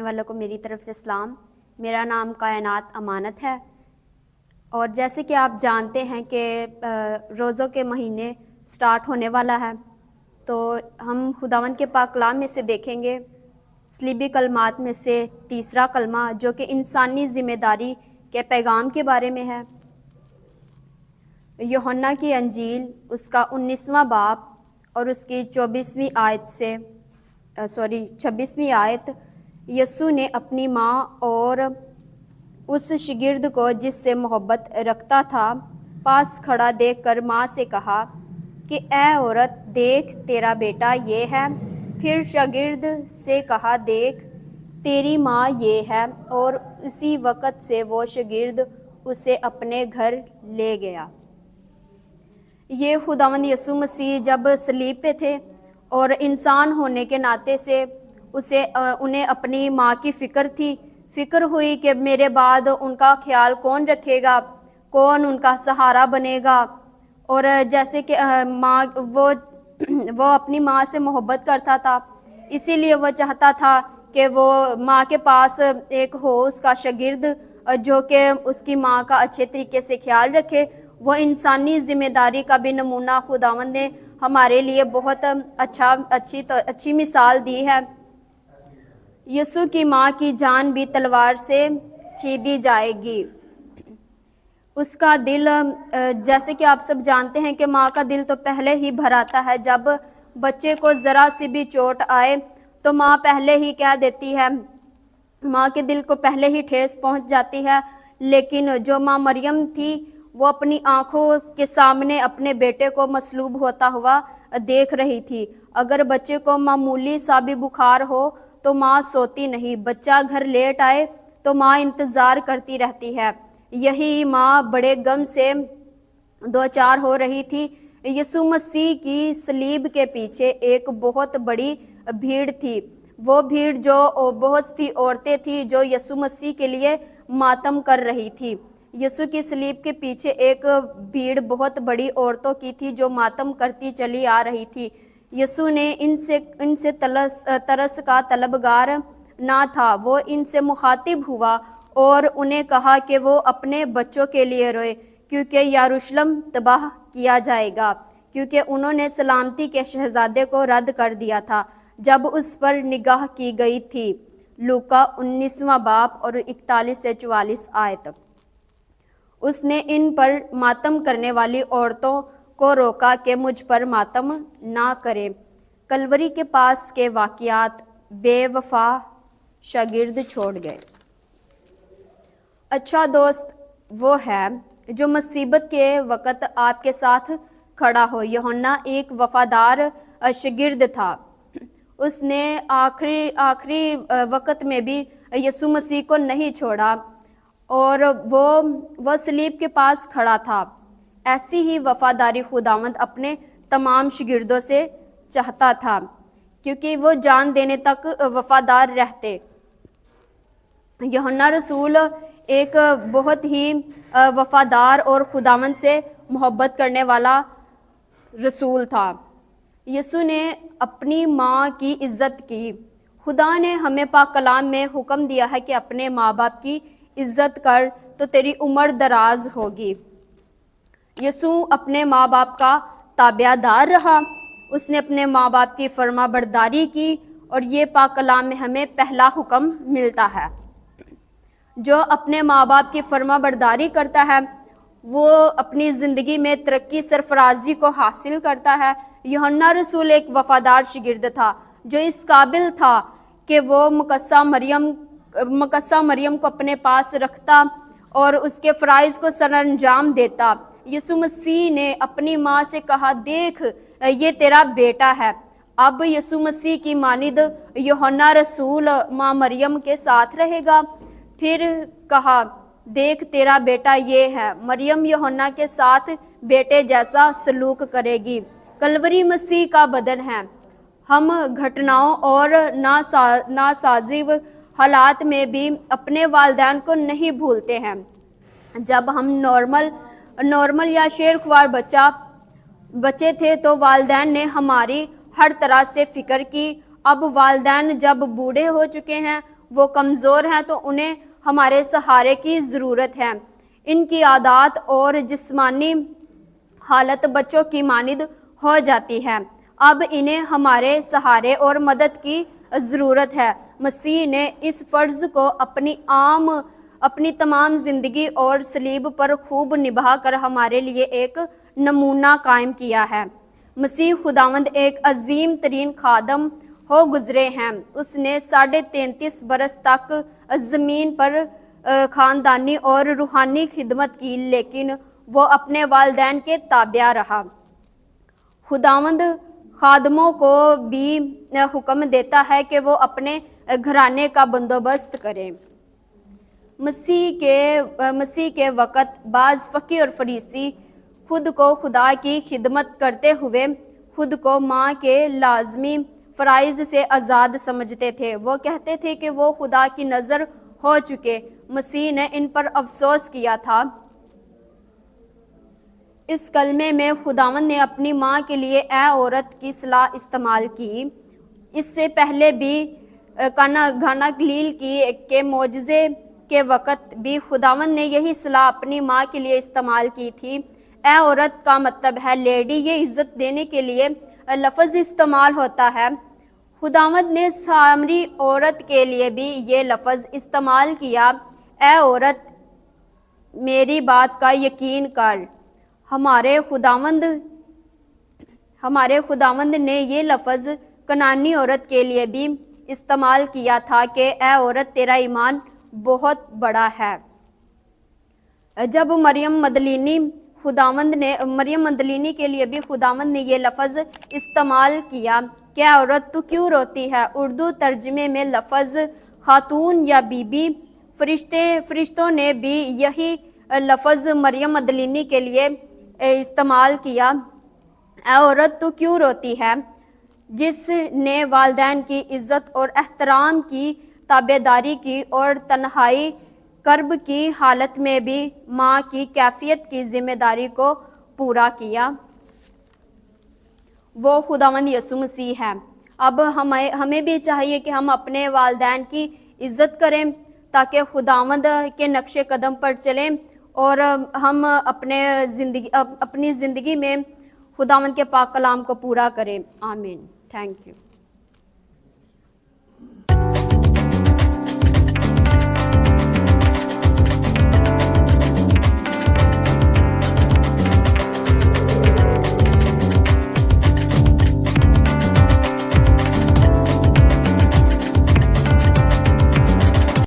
والوں کو میری طرف سے سلام۔ میرا نام کائنات امانت ہے، اور جیسے کہ آپ جانتے ہیں کہ روزوں کے مہینے سٹارٹ ہونے والا ہے، تو ہم خداوند کے پاک کلام میں سے دیکھیں گے صلیبی کلمات میں سے تیسرا کلمہ جو کہ انسانی ذمہ داری کے پیغام کے بارے میں ہے۔ یوحنا کی انجیل اس کا 19واں باب اور اس کی 26ویں آیت، یسوع نے اپنی ماں اور اس شاگرد کو جس سے محبت رکھتا تھا پاس کھڑا دیکھ کر ماں سے کہا کہ اے عورت، دیکھ تیرا بیٹا یہ ہے۔ پھر شاگرد سے کہا، دیکھ تیری ماں یہ ہے، اور اسی وقت سے وہ شاگرد اسے اپنے گھر لے گیا۔ یہ خداوند یسوع مسیح جب صلیب پہ تھے اور انسان ہونے کے ناطے سے انہیں اپنی ماں کی فکر ہوئی کہ میرے بعد ان کا خیال کون رکھے گا، کون ان کا سہارا بنے گا۔ اور جیسے کہ وہ اپنی ماں سے محبت کرتا تھا، اسی لیے وہ چاہتا تھا کہ وہ ماں کے پاس ایک ہو اس کا شاگرد جو کہ اس کی ماں کا اچھے طریقے سے خیال رکھے۔ وہ انسانی ذمہ داری کا بھی نمونہ خداوند نے ہمارے لیے بہت اچھی مثال دی ہے۔ یسوع کی ماں کی جان بھی تلوار سے چھیدی جائے گی۔ اس کا دل، جیسے کہ آپ سب جانتے ہیں کہ ماں کا دل تو پہلے ہی بھر آتا ہے۔ جب بچے کو ذرا سی بھی چوٹ آئے تو ماں پہلے ہی کہہ دیتی ہے، ماں کے دل کو پہلے ہی ٹھیس پہنچ جاتی ہے۔ لیکن جو ماں مریم تھی وہ اپنی آنکھوں کے سامنے اپنے بیٹے کو مصلوب ہوتا ہوا دیکھ رہی تھی۔ اگر بچے کو معمولی سا بھی بخار ہو تو ماں سوتی نہیں، بچہ گھر لیٹ آئے تو ماں انتظار کرتی رہتی ہے۔ یہی ماں بڑے غم سے دوچار ہو رہی تھی۔ یسوع مسیح کی صلیب کے پیچھے ایک بہت بڑی بھیڑ تھی۔ وہ بھیڑ جو بہت سی عورتیں تھیں جو یسوع مسیح کے لیے ماتم کر رہی تھی۔ یسوع کی صلیب کے پیچھے ایک بھیڑ بہت بڑی عورتوں کی تھی جو ماتم کرتی چلی آ رہی تھی۔ یسوع نے ان سے ترس کا طلبگار نہ تھا، وہ ان سے مخاطب ہوا اور انہیں کہا کہ وہ اپنے بچوں کے لیے روئے، کیونکہ یروشلم تباہ کیا جائے گا، کیونکہ انہوں نے سلامتی کے شہزادے کو رد کر دیا تھا جب اس پر نگاہ کی گئی تھی۔ لوکا 19واں باب اور 41 سے 44 آیت۔ اس نے ان پر ماتم کرنے والی عورتوں کو روکا کہ مجھ پر ماتم نہ کرے۔ کلوری کے پاس کے واقعات، بے وفا شاگرد چھوڑ گئے۔ اچھا دوست وہ ہے جو مصیبت کے وقت آپ کے ساتھ کھڑا ہو۔ یوحنا ایک وفادار شاگرد تھا۔ اس نے آخری وقت میں بھی یسوع مسیح کو نہیں چھوڑا اور وہ صلیب کے پاس کھڑا تھا۔ ایسی ہی وفاداری خداوند اپنے تمام شاگردوں سے چاہتا تھا، کیونکہ وہ جان دینے تک وفادار رہتے۔ یوحنا رسول ایک بہت ہی وفادار اور خداوند سے محبت کرنے والا رسول تھا۔ یسوع نے اپنی ماں کی عزت کی۔ خدا نے ہمیں پاک کلام میں حکم دیا ہے کہ اپنے ماں باپ کی عزت کر تو تیری عمر دراز ہوگی۔ یسوع اپنے ماں باپ کا تابع دار رہا، اس نے اپنے ماں باپ کی فرما برداری کی، اور یہ پاک کلام میں ہمیں پہلا حکم ملتا ہے۔ جو اپنے ماں باپ کی فرما برداری کرتا ہے وہ اپنی زندگی میں ترقی سرفرازی کو حاصل کرتا ہے۔ یوحنا رسول ایک وفادار شاگرد تھا جو اس قابل تھا کہ وہ مقدسہ مریم کو اپنے پاس رکھتا اور اس کے فرائض کو سر انجام دیتا۔ یسوع مسیح نے اپنی ماں سے کہا، دیکھ یہ تیرا بیٹا ہے۔ اب یسوع مسیح کی مانند یوحنا رسول ماں مریم کے ساتھ رہے گا۔ پھر کہا، دیکھ تیرا بیٹا یہ ہے۔ مریم یوحنا کے ساتھ بیٹے جیسا سلوک کرے گی۔ کلوری مسیح کا بدن ہے۔ ہم گھٹناؤں اور ناسازی حالات میں بھی اپنے والدین کو نہیں بھولتے ہیں۔ جب ہم نارمل یا شیرخوار بچے تھے تو والدین نے ہماری ہر طرح سے فکر کی۔ اب والدین جب بوڑھے ہو چکے ہیں وہ کمزور ہیں تو انہیں ہمارے سہارے کی ضرورت ہے۔ ان کی عادات اور جسمانی حالت بچوں کی مانند ہو جاتی ہے، اب انہیں ہمارے سہارے اور مدد کی ضرورت ہے۔ مسیح نے اس فرض کو اپنی تمام زندگی اور صلیب پر خوب نبھا کر ہمارے لیے ایک نمونہ قائم کیا ہے۔ مسیح خداوند ایک عظیم ترین خادم ہو گزرے ہیں۔ اس نے 33.5 برس تک زمین پر خاندانی اور روحانی خدمت کی، لیکن وہ اپنے والدین کے تابع رہا۔ خداوند خادموں کو بھی حکم دیتا ہے کہ وہ اپنے گھرانے کا بندوبست کریں۔ مسیح کے وقت بعض فقیہ اور فریسی خود کو خدا کی خدمت کرتے ہوئے خود کو ماں کے لازمی فرائض سے آزاد سمجھتے تھے۔ وہ کہتے تھے کہ وہ خدا کی نظر ہو چکے۔ مسیح نے ان پر افسوس کیا تھا۔ اس کلمے میں خداوند نے اپنی ماں کے لیے اے عورت کی اصطلاح استعمال کی۔ اس سے پہلے بھی کانا گلیل کے معجزے کے وقت بھی خداوند نے یہی اصطلاح اپنی ماں کے لیے استعمال کی تھی۔ اے عورت کا مطلب ہے لیڈی، یہ عزت دینے کے لیے لفظ استعمال ہوتا ہے۔ خداوند نے سامری عورت کے لیے بھی یہ لفظ استعمال کیا، اے عورت میری بات کا یقین کر۔ ہمارے خداوند نے یہ لفظ کنانی عورت کے لیے بھی استعمال کیا تھا کہ اے عورت تیرا ایمان بہت بڑا ہے۔ جب مریم مدلینی کے لیے بھی خداوند نے یہ لفظ استعمال کیا کہ اے عورت تو کیوں روتی ہے۔ اردو ترجمے میں لفظ خاتون یا بی بی، فرشتوں نے بھی یہی لفظ مریم مدلینی کے لیے استعمال کیا، اے عورت تو کیوں روتی ہے، جس نے والدین کی عزت اور احترام کی تابعداری کی اور تنہائی کرب کی حالت میں بھی ماں کی کیفیت کی ذمہ داری کو پورا کیا۔ وہ خداوند یسوع مسیح ہے۔ اب ہمیں بھی چاہیے کہ ہم اپنے والدین کی عزت کریں تاکہ خداوند کے نقش قدم پر چلیں اور ہم اپنی زندگی میں خداوند کے پاک کلام کو پورا کریں۔ آمین۔ Thank you.